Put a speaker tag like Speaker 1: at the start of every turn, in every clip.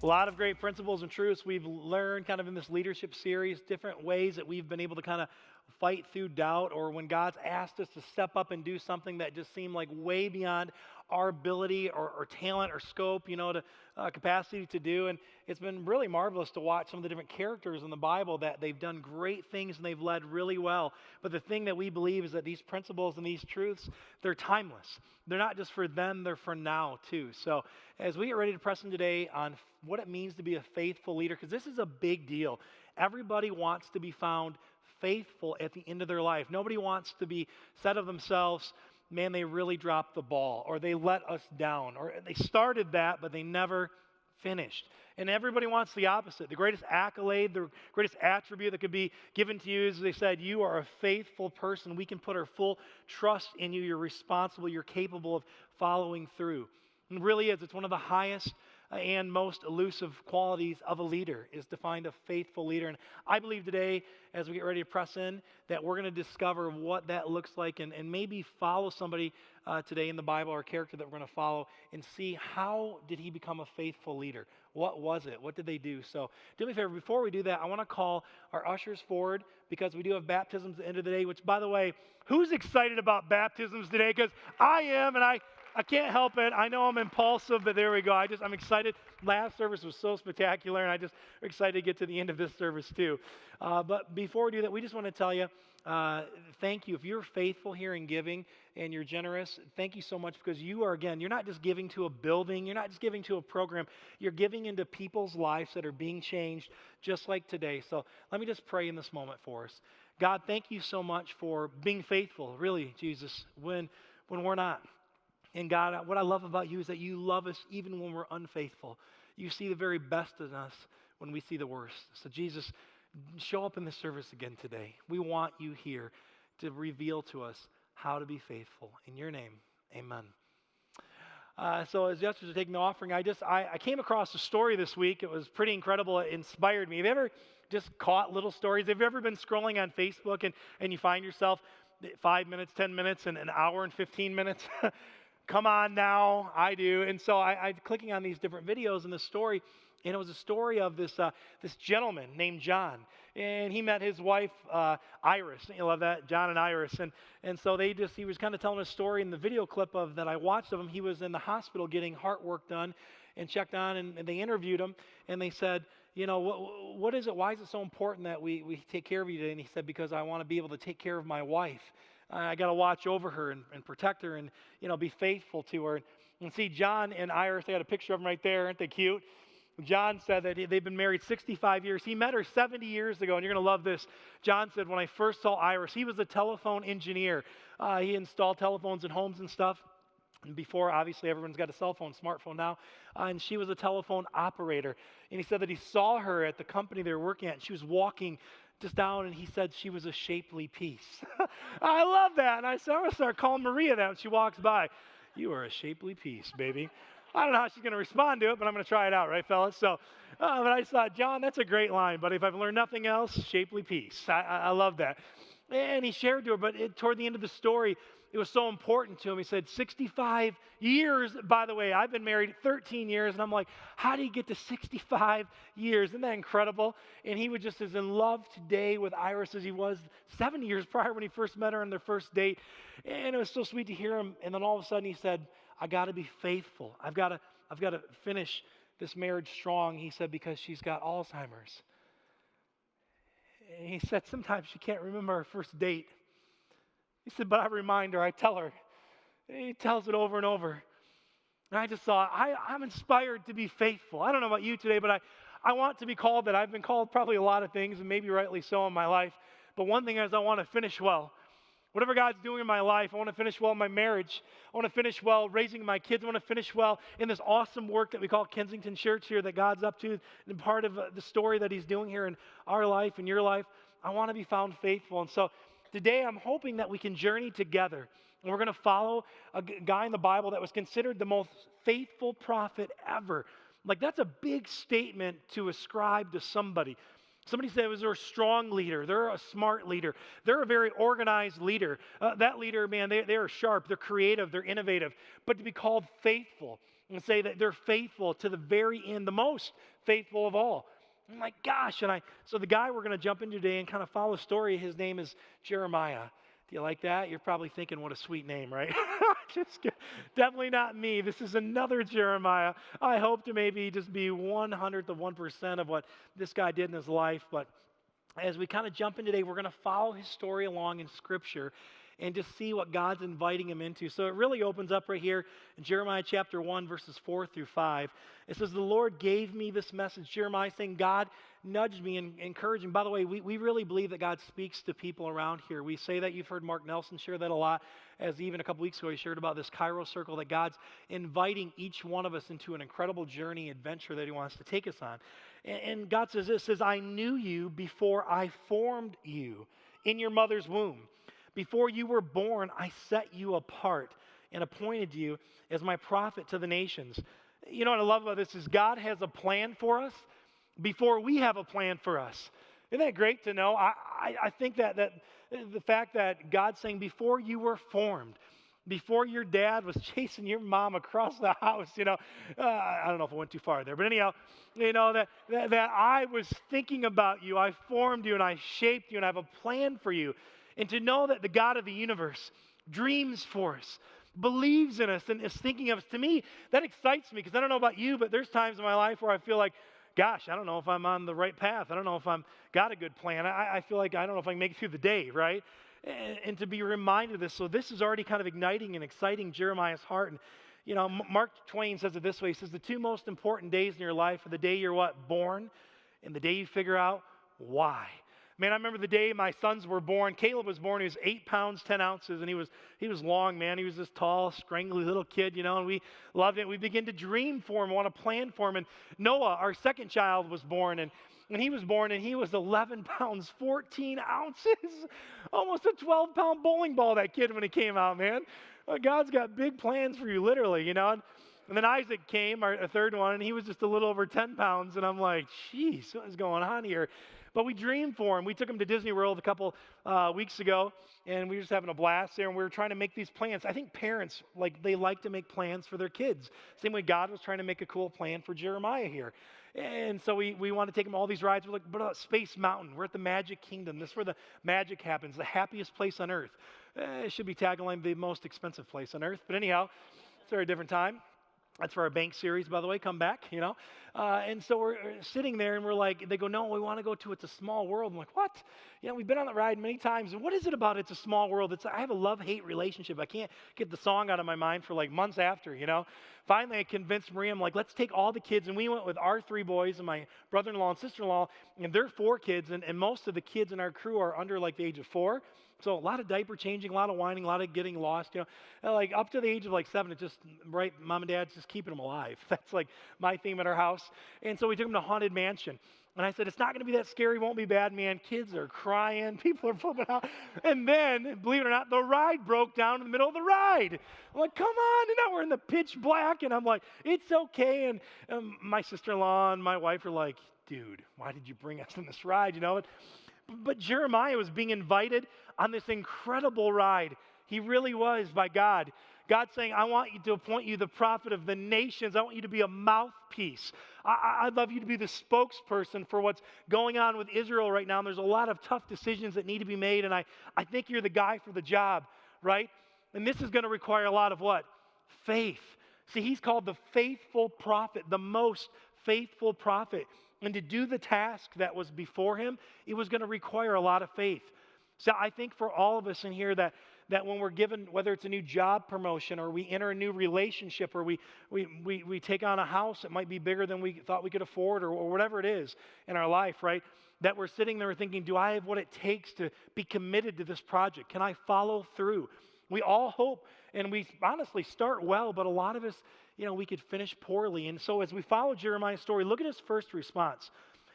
Speaker 1: A lot of great principles and truths we've learned kind of in this leadership series, different ways that we've been able to kind of fight through doubt, or when God's asked us to step up and do something that just seemed like way beyond our ability or talent or scope, to capacity to do. And it's been really marvelous to watch some of the different characters in the Bible that they've done great things and they've led really well. But the thing that we believe is that these principles and these truths, they're timeless. They're not just for them, they're for now too. So as we get ready to press in today on what it means to be a faithful leader, because this is a big deal. Everybody wants to be found faithful at the end of their life. Nobody wants to be said of themselves, man, they really dropped the ball, or they let us down, or they started that, but they never finished. And everybody wants the opposite. The greatest accolade, the greatest attribute that could be given to you is they said, you are a faithful person. We can put our full trust in you. You're responsible. You're capable of following through. And it really is. It's one of the highest and most elusive qualities of a leader, is to find a faithful leader. And I believe today, as we get ready to press in, that we're going to discover what that looks like and maybe follow somebody today in the Bible, or a character that we're going to follow, and see how did he become a faithful leader? What was it? What did they do? So do me a favor, before we do that, I want to call our ushers forward, because we do have baptisms at the end of the day, which, by the way, who's excited about baptisms today? Because I am, and I can't help it. I know I'm impulsive, but there we go. I'm excited. Last service was so spectacular, and I just excited to get to the end of this service too. But before we do that, we just want to tell you, thank you. If you're faithful here in giving and you're generous, thank you so much, because you are, again, you're not just giving to a building. You're not just giving to a program. You're giving into people's lives that are being changed just like today. So let me just pray in this moment for us. God, thank you so much for being faithful, really, Jesus, when we're not. And God, what I love about you is that you love us even when we're unfaithful. You see the very best in us when we see the worst. So Jesus, show up in this service again today. We want you here to reveal to us how to be faithful. In your name, amen. So as the ushers are taking the offering, I came across a story this week. It was pretty incredible. It inspired me. Have you ever just caught little stories? Have you ever been scrolling on Facebook and you find yourself 5 minutes, 10 minutes, and an hour and 15 minutes? Come on now, I do. And so I'm clicking on these different videos in this story, and it was a story of this gentleman named John. And he met his wife, Iris. You love that, John and Iris. And so he was kind of telling a story in the video clip that I watched of him. He was in the hospital getting heart work done and checked on, and they interviewed him, and they said, what is it? Why is it so important that we take care of you today? And he said, because I want to be able to take care of my wife. I got to watch over her and protect her and, be faithful to her. And see, John and Iris, they had a picture of them right there. Aren't they cute? John said that they've been married 65 years. He met her 70 years ago, and you're going to love this. John said, when I first saw Iris, he was a telephone engineer. He installed telephones in homes and stuff. And before, obviously, everyone's got a cell phone, smartphone now. And she was a telephone operator. And he said that he saw her at the company they were working at. And she was walking just down, and he said she was a shapely piece. I love that. And I said, I'm going to start calling Maria that when she walks by. You are a shapely piece, baby. I don't know how she's going to respond to it, but I'm going to try it out, right, fellas? So, but I just thought, John, that's a great line. But if I've learned nothing else, shapely piece. I love that. And he shared to her, but toward the end of the story, it was so important to him. He said, 65 years, by the way, I've been married 13 years. And I'm like, how do you get to 65 years? Isn't that incredible? And he was just as in love today with Iris as he was 70 years prior when he first met her on their first date. And it was so sweet to hear him. And then all of a sudden he said, I got to be faithful. I've got to finish this marriage strong. He said, because she's got Alzheimer's. And he said, sometimes she can't remember her first date. He said, but I remind her, I tell her. He tells it over and over. And I just thought, I'm inspired to be faithful. I don't know about you today, but I want to be called that. I've been called probably a lot of things, and maybe rightly so in my life. But one thing is I want to finish well. Whatever God's doing in my life, I want to finish well in my marriage. I want to finish well raising my kids. I want to finish well in this awesome work that we call Kensington Church here that God's up to, and part of the story that he's doing here in our life and your life. I want to be found faithful. And so today I'm hoping that we can journey together. And we're going to follow a guy in the Bible that was considered the most faithful prophet ever. Like, that's a big statement to ascribe to somebody. Somebody said, was they're a strong leader. They're a smart leader. They're a very organized leader. That leader, man, they are sharp. They're creative. They're innovative. But to be called faithful and say that they're faithful to the very end, the most faithful of all. I'm like, gosh. So the guy we're going to jump into today and kind of follow a story, his name is Jeremiah. Do you like that? You're probably thinking, what a sweet name, right? Definitely not me. This is another Jeremiah. I hope to maybe just be 1/100th of 1% of what this guy did in his life. But as we kind of jump in today, we're going to follow his story along in Scripture and just see what God's inviting him into. So it really opens up right here in Jeremiah chapter 1, verses 4 through 5. It says, the Lord gave me this message. Jeremiah saying, God nudged me and encouraged me. By the way, we really believe that God speaks to people around here. We say that. You've heard Mark Nelson share that a lot, as even a couple weeks ago he shared about this Kairos circle, that God's inviting each one of us into an incredible journey, adventure that he wants to take us on. And God says this, says, I knew you before I formed you in your mother's womb. Before you were born, I set you apart and appointed you as my prophet to the nations. You know what I love about this is God has a plan for us before we have a plan for us. Isn't that great to know? I think that the fact that God's saying before you were formed, before your dad was chasing your mom across the house, I don't know if I went too far there, but anyhow, that I was thinking about you, I formed you and I shaped you and I have a plan for you. And to know that the God of the universe dreams for us, believes in us, and is thinking of us, to me, that excites me, because I don't know about you, but there's times in my life where I feel like, gosh, I don't know if I'm on the right path. I don't know if I'm got a good plan. I feel like I don't know if I can make it through the day, right? And to be reminded of this. So this is already kind of igniting and exciting Jeremiah's heart. And, Mark Twain says it this way. He says, the two most important days in your life are the day you're born, and the day you figure out why. Man, I remember the day my sons were born. Caleb was born. He was 8 pounds, 10 ounces, and he was long, man. He was this tall, scrangly little kid, and we loved it. We began to dream for him, want to plan for him. And Noah, our second child, was born, and when he was born, and he was 11 pounds, 14 ounces, almost a 12-pound bowling ball, that kid, when he came out, man. God's got big plans for you, literally, And then Isaac came, our third one, and he was just a little over 10 pounds, and I'm like, geez, what is going on here? But we dreamed for him. We took him to Disney World a couple weeks ago, and we were just having a blast there, and we were trying to make these plans. I think parents, they like to make plans for their kids. Same way God was trying to make a cool plan for Jeremiah here. And so we want to take him to all these rides. We're like, what about Space Mountain? We're at the Magic Kingdom. This is where the magic happens, the happiest place on earth. It should be tagline, the most expensive place on earth. But anyhow, it's a very different time. That's for our bank series, by the way. Come back, And so we're sitting there, and we're like, they go, no, we want to go to It's a Small World. I'm like, what? We've been on the ride many times. And what is it about It's a Small World? I have a love-hate relationship. I can't get the song out of my mind for months after, Finally, I convinced Maria, I'm like, let's take all the kids. And we went with our 3 boys and my brother-in-law and sister-in-law, and their 4 kids. And most of the kids in our crew are under the age of 4. So a lot of diaper changing, a lot of whining, a lot of getting lost, up to the age of 7, it's just, right, mom and dad's just keeping them alive. That's my theme at our house. And so we took them to Haunted Mansion. And I said, it's not going to be that scary, won't be bad, man. Kids are crying, people are flipping out. And then, believe it or not, the ride broke down in the middle of the ride. I'm like, come on. And now we're in the pitch black. And I'm like, it's okay. And my sister-in-law and my wife are like, dude, why did you bring us on this ride, But Jeremiah was being invited on this incredible ride. He really was by God. God saying, I want you to appoint you the prophet of the nations. I want you to be a mouthpiece. I'd love you to be the spokesperson for what's going on with Israel right now. And there's a lot of tough decisions that need to be made. And I think you're the guy for the job, right? And this is going to require a lot of what? Faith. See, he's called the faithful prophet, the most faithful prophet. And to do the task that was before him, it was going to require a lot of faith. So I think for all of us in here that when we're given, whether it's a new job promotion or we enter a new relationship or we take on a house that might be bigger than we thought we could afford or whatever it is in our life, right? That we're sitting there thinking, do I have what it takes to be committed to this project? Can I follow through? We all hope, and we honestly start well, but a lot of us, we could finish poorly. And so as we follow Jeremiah's story, look at his first response.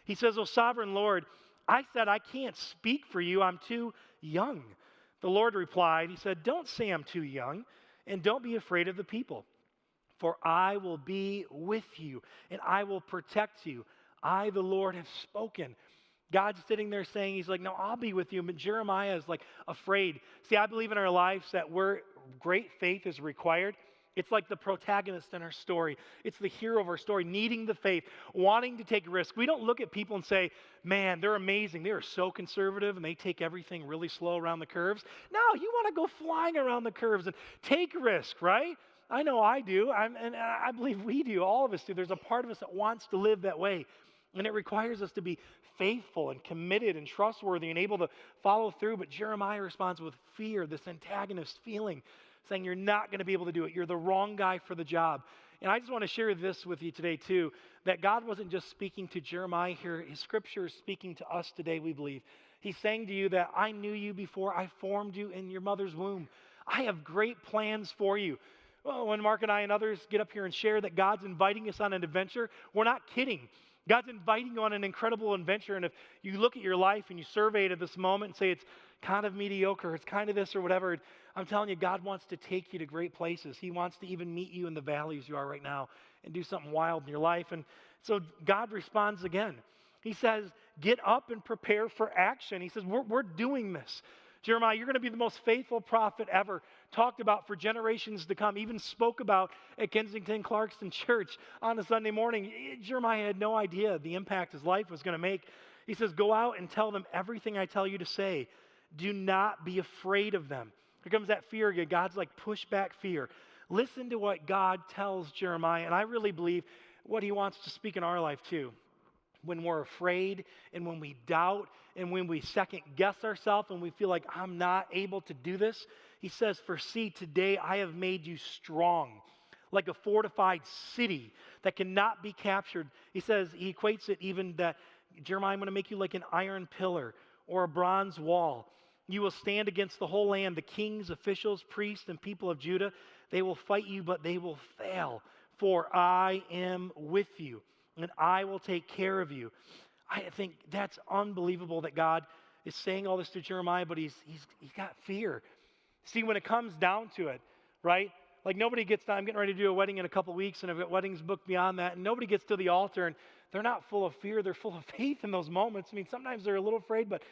Speaker 1: He says, "O sovereign Lord, I said I can't speak for you. I'm too young." The Lord replied, he said, "Don't say I'm too young, and don't be afraid of the people. For I will be with you, and I will protect you. I, the Lord, have spoken." God's sitting there saying, he's like, no, I'll be with you. But Jeremiah is like afraid. See, I believe in our lives that great faith is required. It's like the protagonist in our story. It's the hero of our story, needing the faith, wanting to take risk. We don't look at people and say, man, they're amazing. They are so conservative and they take everything really slow around the curves. No, you want to go flying around the curves and take risk, right? I know I do, and I believe we do. All of us do. There's a part of us that wants to live that way. And it requires us to be faithful and committed and trustworthy and able to follow through. But Jeremiah responds with fear, this antagonist feeling, saying you're not going to be able to do it. You're the wrong guy for the job. And I just want to share this with you today too, that God wasn't just speaking to Jeremiah here. His scripture is speaking to us today, we believe. He's saying to you that I knew you before I formed you in your mother's womb. I have great plans for you. Well, when Mark and I and others get up here and share that God's inviting us on an adventure, we're not kidding. God's inviting you on an incredible adventure, and if you look at your life and you survey it at this moment and say it's kind of mediocre, it's kind of this or whatever, I'm telling you, God wants to take you to great places. He wants to even meet you in the valleys you are right now and do something wild in your life. And so God responds again. He says, get up and prepare for action. He says, we're doing this. Jeremiah, you're going to be the most faithful prophet ever, talked about for generations to come, even spoke about at Kensington, Clarkston Church on a Sunday morning. Jeremiah had no idea the impact his life was going to make. He says, go out and tell them everything I tell you to say. Do not be afraid of them. Here comes that fear again. God's like, push back fear. Listen to what God tells Jeremiah, and I really believe what he wants to speak in our life too. When we're afraid and when we doubt and when we second guess ourselves and we feel like I'm not able to do this, he says, for see, today I have made you strong, like a fortified city that cannot be captured. He says, he equates it even that, Jeremiah, I'm going to make you like an iron pillar or a bronze wall. You will stand against the whole land, the kings, officials, priests, and people of Judah. They will fight you, but they will fail, for I am with you. And I will take care of you. I think that's unbelievable that God is saying all this to Jeremiah, but he's got fear. See, when it comes down to it, right? Like nobody gets to, I'm getting ready to do a wedding in a couple weeks, and I've got weddings booked beyond that, and nobody gets to the altar, and they're not full of fear. They're full of faith in those moments. I mean, sometimes they're a little afraid, but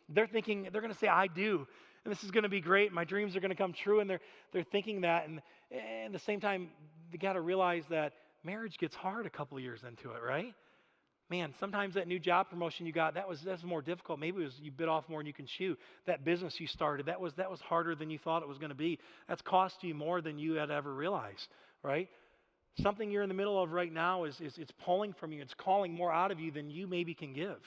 Speaker 1: they're thinking, they're going to say, I do. And this is going to be great. My dreams are going to come true, and they're thinking that. And at the same time, they got to realize that marriage gets hard a couple of years into it, right? Man, sometimes that new job promotion you got, that's more difficult. Maybe it was you bit off more than you can chew. That business you started, that was harder than you thought it was going to be. That's cost you more than you had ever realized, right? Something you're in the middle of right now is it's pulling from you. It's calling more out of you than you maybe can give.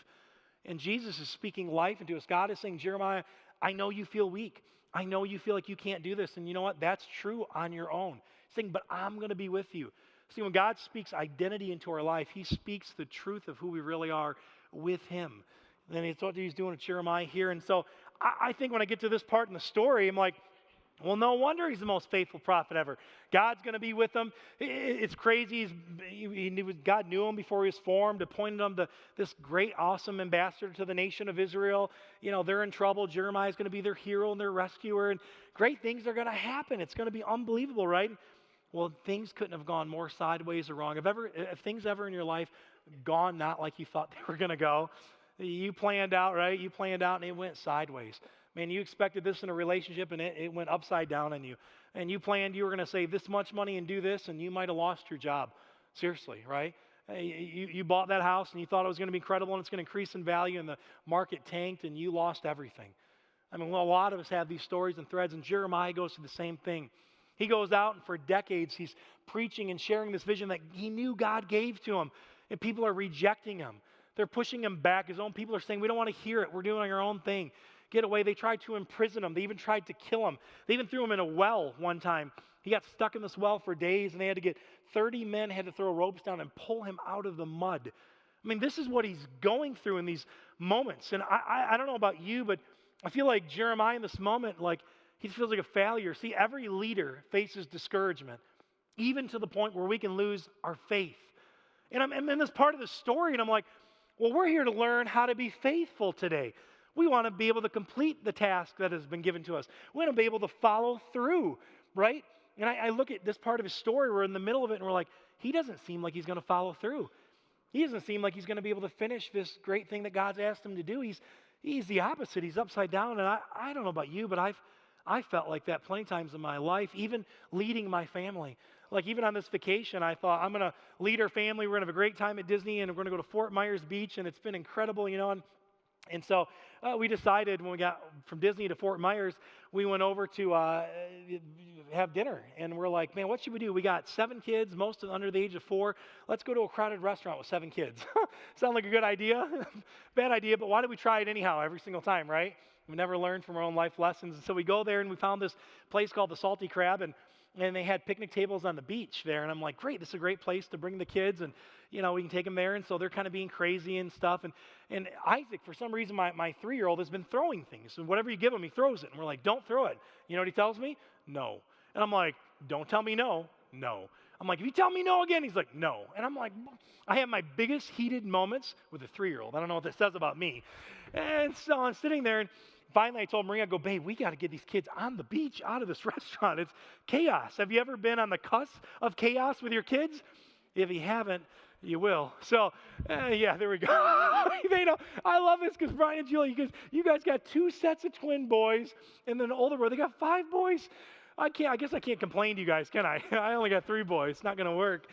Speaker 1: And Jesus is speaking life into us. God is saying, Jeremiah, I know you feel weak. I know you feel like you can't do this. And you know what? That's true on your own. He's saying, but I'm going to be with you. See, when God speaks identity into our life, he speaks the truth of who we really are with him. And it's what he's doing with Jeremiah here. And so I think when I get to this part in the story, I'm like, well, no wonder he's the most faithful prophet ever. God's going to be with him. It's crazy. God knew him before he was formed, appointed him to this great, awesome ambassador to the nation of Israel. You know, they're in trouble. Jeremiah's going to be their hero and their rescuer. And great things are going to happen. It's going to be unbelievable, right? Well, things couldn't have gone more sideways or wrong. Have things ever in your life gone not like you thought they were going to go? You planned out, right? You planned out and it went sideways. Man, you expected this in a relationship and it went upside down on you. And you planned you were going to save this much money and do this, and you might have lost your job. Seriously, right? You bought that house and you thought it was going to be incredible and it's going to increase in value, and the market tanked and you lost everything. I mean, well, a lot of us have these stories and threads, and Jeremiah goes through the same thing. He goes out and for decades he's preaching and sharing this vision that he knew God gave to him, and people are rejecting him. They're pushing him back. His own people are saying, we don't want to hear it. We're doing our own thing. Get away. They tried to imprison him. They even tried to kill him. They even threw him in a well one time. He got stuck in this well for days, and they had to get 30 men had to throw ropes down and pull him out of the mud. I mean, this is what he's going through in these moments. And I don't know about you, but I feel like Jeremiah in this moment, like he feels like a failure. See, every leader faces discouragement, even to the point where we can lose our faith. And I'm in this part of the story, and I'm like, well, we're here to learn how to be faithful today. We want to be able to complete the task that has been given to us. We want to be able to follow through, right? And I look at this part of his story, we're in the middle of it, and we're like, he doesn't seem like he's going to follow through. He doesn't seem like he's going to be able to finish this great thing that God's asked him to do. He's the opposite. He's upside down. And I don't know about you, but I felt like that plenty of times in my life, even leading my family. Like even on this vacation, I thought, I'm going to lead our family. We're going to have a great time at Disney, and we're going to go to Fort Myers Beach, and it's been incredible, And so we decided when we got from Disney to Fort Myers, we went over to have dinner. And we're like, man, what should we do? We got 7 kids, most of under the age of 4. Let's go to a crowded restaurant with 7 kids. Sound like a good idea? Bad idea, but why did we try it anyhow every single time, right? We never learned from our own life lessons. And so we go there, and we found this place called the Salty Crab, and they had picnic tables on the beach there. And I'm like, great, this is a great place to bring the kids, and we can take them there. And so they're kind of being crazy and stuff. And Isaac, for some reason, my 3-year-old has been throwing things. And whatever you give him, he throws it. And we're like, don't throw it. You know what he tells me? No. And I'm like, don't tell me no. No. I'm like, if you tell me no again, he's like, no. And I'm like, I have my biggest heated moments with a 3-year-old. I don't know what that says about me. And so I'm sitting there, and finally I told Maria, I go, babe, we got to get these kids on the beach out of this restaurant. It's chaos. Have you ever been on the cusp of chaos with your kids? If you haven't, you will. So, yeah, there we go. I love this because Brian and Julie, you guys got 2 sets of twin boys, and then an older boy. They got 5 boys. I guess I can't complain to you guys, can I? I only got 3 boys. It's not going to work.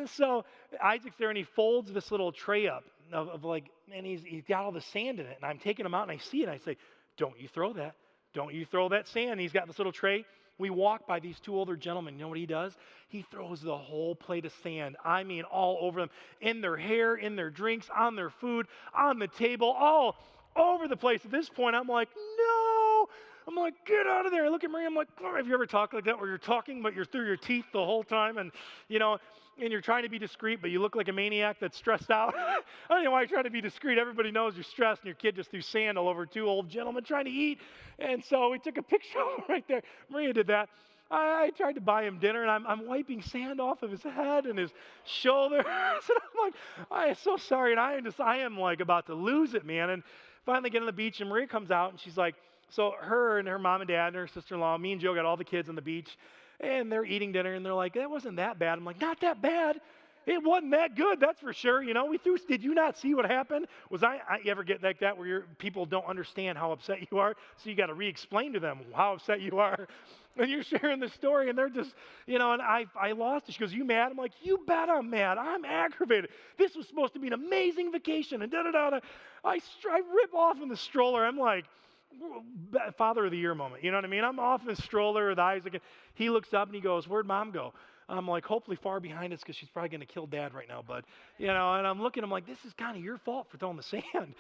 Speaker 1: So Isaac's there, and he folds this little tray up of like, and he's got all the sand in it. And I'm taking him out, and I see it, and I say, don't you throw that. Don't you throw that sand. He's got this little tray. We walk by these 2 older gentlemen. You know what he does? He throws the whole plate of sand. I mean, all over them. In their hair, in their drinks, on their food, on the table, all over the place. At this point, I'm like, no. I'm like, get out of there. I look at Maria. I'm like, oh, have you ever talked like that where you're talking, but you're through your teeth the whole time? And, and you're trying to be discreet, but you look like a maniac that's stressed out. I don't know why you're trying to be discreet. Everybody knows you're stressed, and your kid just threw sand all over 2 old gentlemen trying to eat. And so we took a picture right there. Maria did that. I tried to buy him dinner, and I'm wiping sand off of his head and his shoulders. And I'm like, I am so sorry. And I am like about to lose it, man. And finally get on the beach, and Maria comes out, and she's like, so her and her mom and dad and her sister-in-law, me and Joe got all the kids on the beach, and they're eating dinner, and they're like, that wasn't that bad. I'm like, not that bad. It wasn't that good, that's for sure. Did you not see what happened? You ever get like that where your people don't understand how upset you are, so you got to re-explain to them how upset you are, and you're sharing the story, and they're just, and I lost it. She goes, you mad? I'm like, you bet I'm mad. I'm aggravated. This was supposed to be an amazing vacation, and da-da-da-da. I rip off in the stroller. I'm like, Father of the Year moment. You know what I mean? I'm off in the stroller with Isaac, and he looks up and he goes, where'd Mom go? I'm like, hopefully far behind us because she's probably going to kill Dad right now, bud. And I'm looking, I'm like, this is kind of your fault for throwing the sand.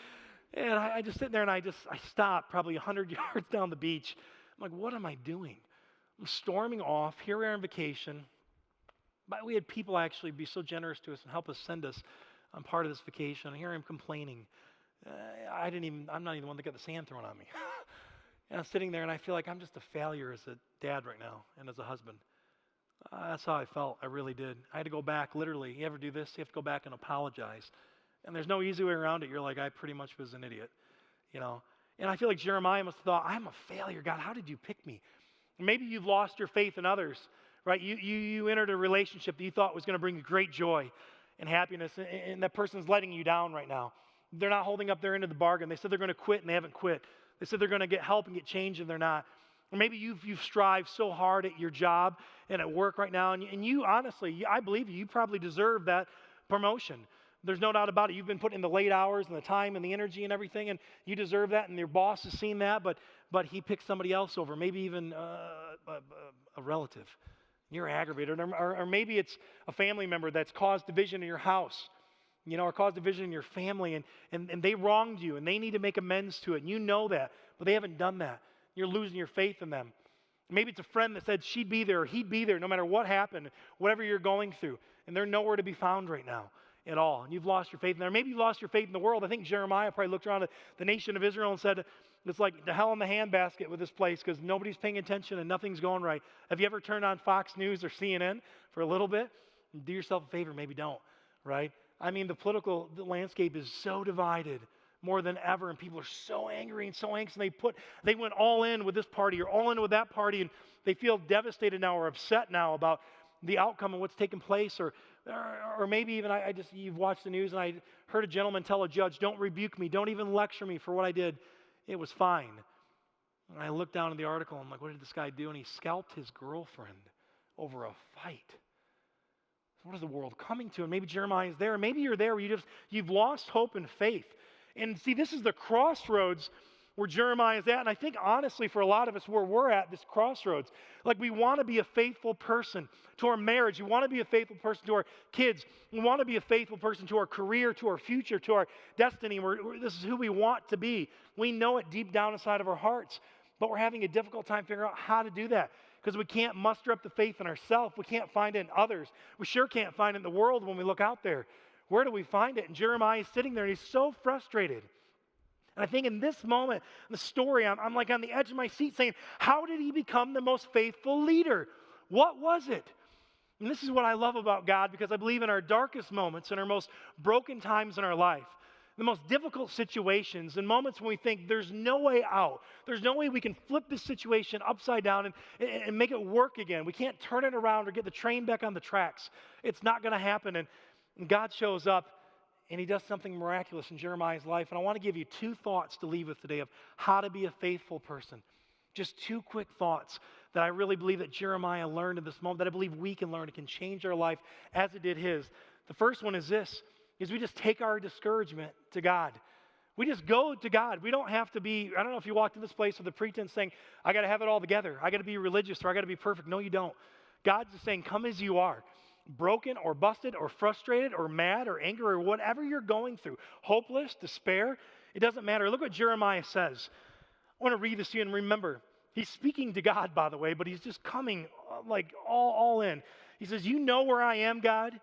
Speaker 1: And I just sit there, and I stop probably 100 yards down the beach. I'm like, what am I doing? I'm storming off. Here we are on vacation. But we had people actually be so generous to us and help us send us on part of this vacation. And here I'm complaining. I'm not even the one that got the sand thrown on me. And I'm sitting there, and I feel like I'm just a failure as a dad right now and as a husband. That's how I felt. I really did. I had to go back, literally. You ever do this? You have to go back and apologize. And there's no easy way around it. You're like, I pretty much was an idiot, And I feel like Jeremiah must have thought, I'm a failure. God, how did you pick me? Maybe you've lost your faith in others, right? You entered a relationship that you thought was going to bring you great joy and happiness, and that person's letting you down right now. They're not holding up their end of the bargain. They said they're going to quit, and they haven't quit. They said they're going to get help and get change, and they're not. Or maybe you've strived so hard at your job and at work right now, and you honestly, I believe you probably deserve that promotion. There's no doubt about it. You've been putting in the late hours and the time and the energy and everything, and you deserve that, and your boss has seen that, but he picked somebody else over, maybe even a relative. You're aggravated. Or maybe it's a family member that's caused division in your house, or caused division in your family, and they wronged you, and they need to make amends to it, and you know that, but they haven't done that. You're losing your faith in them. Maybe it's a friend that said she'd be there or he'd be there no matter what happened, whatever you're going through, and they're nowhere to be found right now at all, and you've lost your faith in there. Maybe you've lost your faith in the world. I think Jeremiah probably looked around at the nation of Israel and said, it's like the hell in the handbasket with this place because nobody's paying attention and nothing's going right. Have you ever turned on Fox News or CNN for a little bit? Do yourself a favor, maybe don't, right? I mean, the political landscape is so divided more than ever, and people are so angry and so anxious, and they went all in with this party or all in with that party, and they feel devastated now or upset now about the outcome of what's taken place, or maybe even you've watched the news and I heard a gentleman tell a judge, don't rebuke me, don't even lecture me for what I did. It was fine. And I looked down at the article and I'm like, what did this guy do? And he scalped his girlfriend over a fight. What is the world coming to? And maybe Jeremiah is there. Maybe you're there where you've lost hope and faith. And see, this is the crossroads where Jeremiah is at. And I think honestly for a lot of us where we're at, this crossroads, like we want to be a faithful person to our marriage. We want to be a faithful person to our kids. We want to be a faithful person to our career, to our future, to our destiny. This is who we want to be. We know it deep down inside of our hearts. But we're having a difficult time figuring out how to do that. Because we can't muster up the faith in ourselves. We can't find it in others. We sure can't find it in the world when we look out there. Where do we find it? And Jeremiah is sitting there and he's so frustrated. And I think in this moment, in the story, I'm like on the edge of my seat saying, how did he become the most faithful leader? What was it? And this is what I love about God, because I believe in our darkest moments, in our most broken times in our life, the most difficult situations and moments when we think there's no way out. There's no way we can flip this situation upside down and make it work again. We can't turn it around or get the train back on the tracks. It's not going to happen. And God shows up and he does something miraculous in Jeremiah's life. And I want to give you 2 thoughts to leave with today of how to be a faithful person. Just 2 quick thoughts that I really believe that Jeremiah learned in this moment, that I believe we can learn. It can change our life as it did his. The first one is this. Is we just take our discouragement to God. We just go to God. We don't have to be, I don't know if you walked in this place with a pretense saying, I got to have it all together. I got to be religious or I got to be perfect. No, you don't. God's just saying, come as you are. Broken or busted or frustrated or mad or angry or whatever you're going through. Hopeless, despair. It doesn't matter. Look what Jeremiah says. I want to read this to you and remember, he's speaking to God, by the way, but he's just coming like all in. He says, you know where I am, God.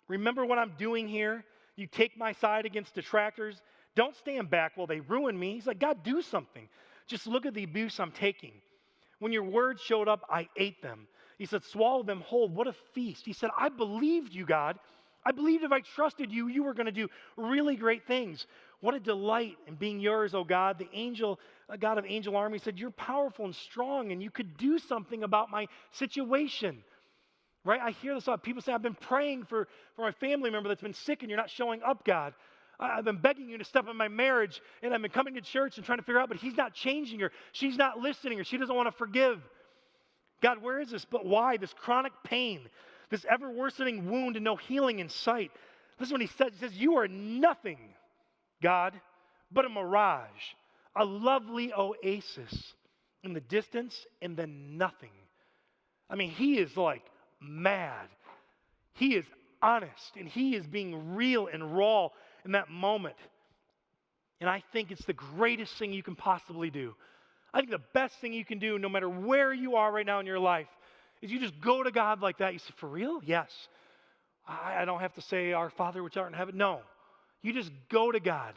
Speaker 1: Remember what I'm doing here. You take my side against detractors. Don't stand back while they ruin me. He's like, God, do something. Just look at the abuse I'm taking. When your words showed up, I ate them. He said, swallow them whole. What a feast. He said, I believed you, God. I believed if I trusted you, you were going to do really great things. What a delight in being yours, oh God. The angel, God of angel army said, you're powerful and strong and you could do something about my situation. Right? I hear this a lot. People say, I've been praying for my family member that's been sick and you're not showing up, God. I've been begging you to step in my marriage and I've been coming to church and trying to figure out, but he's not changing her. She's not listening or she doesn't want to forgive. God, where is this? But why? This chronic pain, this ever worsening wound and no healing in sight. Listen what he says. He says, you are nothing, God, but a mirage, a lovely oasis in the distance and then nothing. I mean, he is like, mad. He is honest and he is being real and raw in that moment. And I think it's the greatest thing you can possibly do. I think the best thing you can do, no matter where you are right now in your life, is you just go to God like that. You say, for real? Yes. I don't have to say, our Father which art in heaven. No. You just go to God.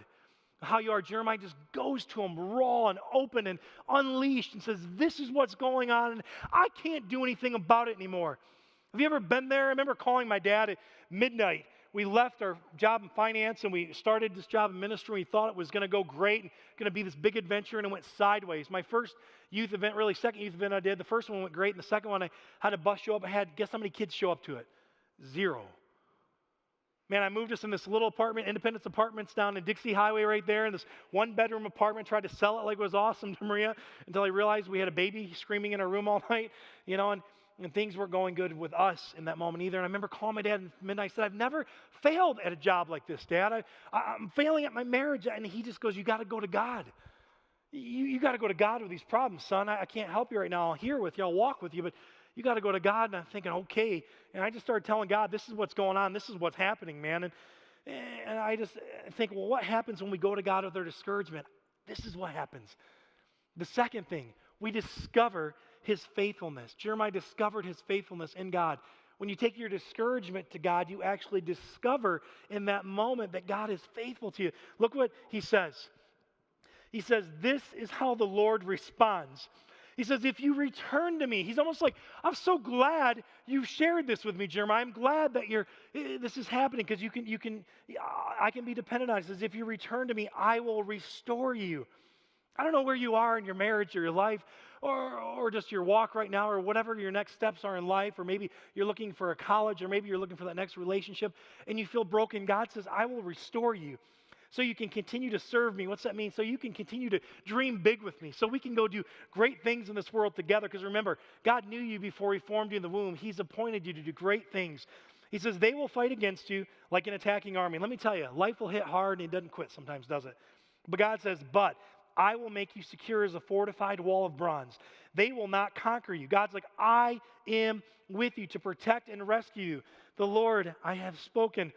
Speaker 1: How you are, Jeremiah just goes to him raw and open and unleashed and says, this is what's going on and I can't do anything about it anymore. Have you ever been there? I remember calling my dad at midnight. We left our job in finance and we started this job in ministry. We thought it was going to go great and going to be this big adventure, and it went sideways. My first youth event, really second youth event I did, the first one went great, and the second one I had a bus show up. I had, guess how many kids show up to it? 0. Man, I moved us in this little apartment, Independence Apartments down in Dixie Highway right there, in this 1-bedroom apartment, tried to sell it like it was awesome to Maria until I realized we had a baby screaming in our room all night, and things weren't going good with us in that moment either. And I remember calling my dad at midnight. I said, I've never failed at a job like this, Dad. I'm failing at my marriage. And he just goes, you got to go to God. You got to go to God with these problems, son. I can't help you right now. I'll hear with you. I'll walk with you. But you got to go to God. And I'm thinking, okay. And I just started telling God, this is what's going on. This is what's happening, man. And I just think, well, what happens when we go to God with our discouragement? This is what happens. The second thing, we discover his faithfulness. Jeremiah discovered his faithfulness in God. When you take your discouragement to God, you actually discover in that moment that God is faithful to you. Look what he says. He says, this is how the Lord responds. He says, if you return to me, he's almost like, I'm so glad you've shared this with me, Jeremiah. I'm glad that this is happening because I can be dependent on it. He says, if you return to me, I will restore you. I don't know where you are in your marriage or your life or just your walk right now or whatever your next steps are in life, or maybe you're looking for a college, or maybe you're looking for that next relationship and you feel broken. God says, I will restore you so you can continue to serve me. What's that mean? So you can continue to dream big with me, so we can go do great things in this world together. Because remember, God knew you before he formed you in the womb. He's appointed you to do great things. He says they will fight against you like an attacking army. Let me tell you, life will hit hard and it doesn't quit sometimes, does it? But God says, but I will make you secure as a fortified wall of bronze. They will not conquer you. God's like, I am with you to protect and rescue you. The Lord, I have spoken.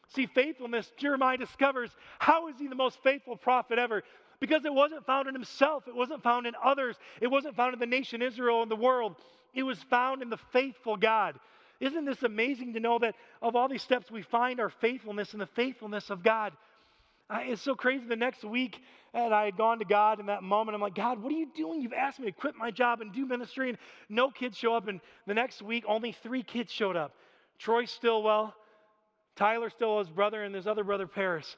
Speaker 1: See, faithfulness, Jeremiah discovers, how is he the most faithful prophet ever? Because it wasn't found in himself. It wasn't found in others. It wasn't found in the nation Israel and the world. It was found in the faithful God. Isn't this amazing to know that of all these steps, we find our faithfulness in the faithfulness of God? It's so crazy. The next week, and I had gone to God in that moment. I'm like, God, what are you doing? You've asked me to quit my job and do ministry, and no kids show up. And the next week, only 3 kids showed up. Troy Stillwell, Tyler Stillwell, his brother, and his other brother, Paris.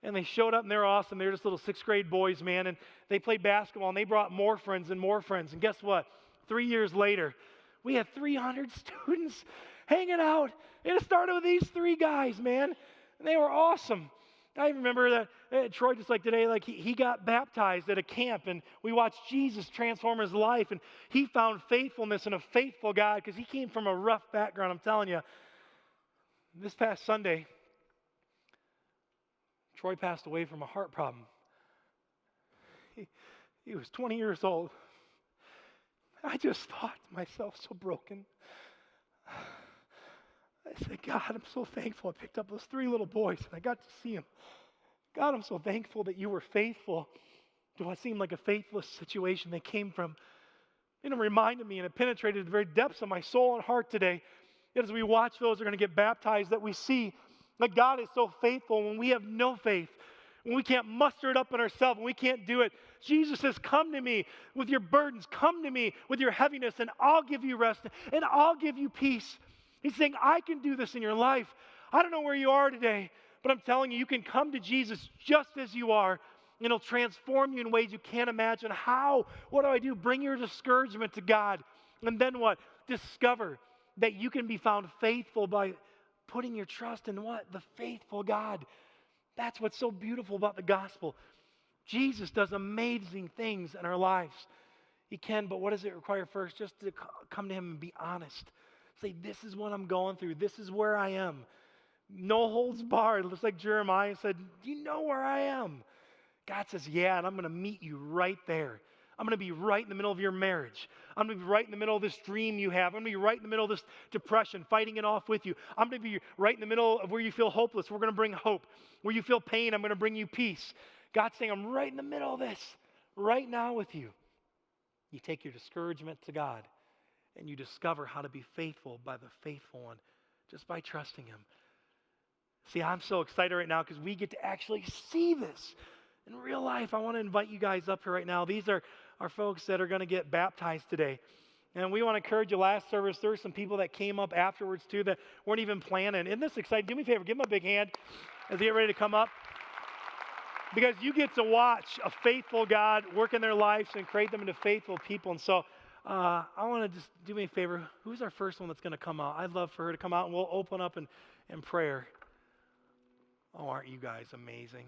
Speaker 1: And they showed up, and they're awesome. They're just little 6th grade boys, man. And they played basketball, and they brought more friends and more friends. And guess what? 3 years later, we had 300 students hanging out. And it started with these 3 guys, man. And they were awesome. I remember that Troy, just like today, like he got baptized at a camp, and we watched Jesus transform his life, and he found faithfulness in a faithful God because he came from a rough background. I'm telling you, this past Sunday, Troy passed away from a heart problem. He was 20 years old. I just thought to myself, so broken. I said, God, I'm so thankful I picked up those 3 little boys and I got to see them. God, I'm so thankful that you were faithful to what seemed like a faithless situation they came from. And it reminded me, and it penetrated the very depths of my soul and heart today, that as we watch those who are going to get baptized, that we see that God is so faithful when we have no faith, when we can't muster it up in ourselves, when we can't do it. Jesus says, come to me with your burdens, come to me with your heaviness, and I'll give you rest, and I'll give you peace. He's saying, I can do this in your life. I don't know where you are today, but I'm telling you, you can come to Jesus just as you are, and he'll transform you in ways you can't imagine. How? What do I do? Bring your discouragement to God. And then what? Discover that you can be found faithful by putting your trust in what? The faithful God. That's what's so beautiful about the gospel. Jesus does amazing things in our lives. He can, but what does it require first? Just to come to him and be honest. Say, this is what I'm going through. This is where I am. No holds barred. Just like Jeremiah said, do you know where I am? God says, yeah, and I'm going to meet you right there. I'm going to be right in the middle of your marriage. I'm going to be right in the middle of this dream you have. I'm going to be right in the middle of this depression, fighting it off with you. I'm going to be right in the middle of where you feel hopeless. We're going to bring hope. Where you feel pain, I'm going to bring you peace. God's saying, I'm right in the middle of this, right now with you. You take your discouragement to God, and you discover how to be faithful by the faithful one, just by trusting him. See, I'm so excited right now because we get to actually see this in real life. I want to invite you guys up here right now. These are our folks that are going to get baptized today. And we want to encourage you. Last service, there were some people that came up afterwards too that weren't even planning. Isn't this exciting? Do me a favor, give them a big hand as they get ready to come up. Because you get to watch a faithful God work in their lives and create them into faithful people. And so I want to just do me a favor. Who's our first one that's going to come out? I'd love for her to come out, and we'll open up in prayer. Oh, aren't you guys amazing?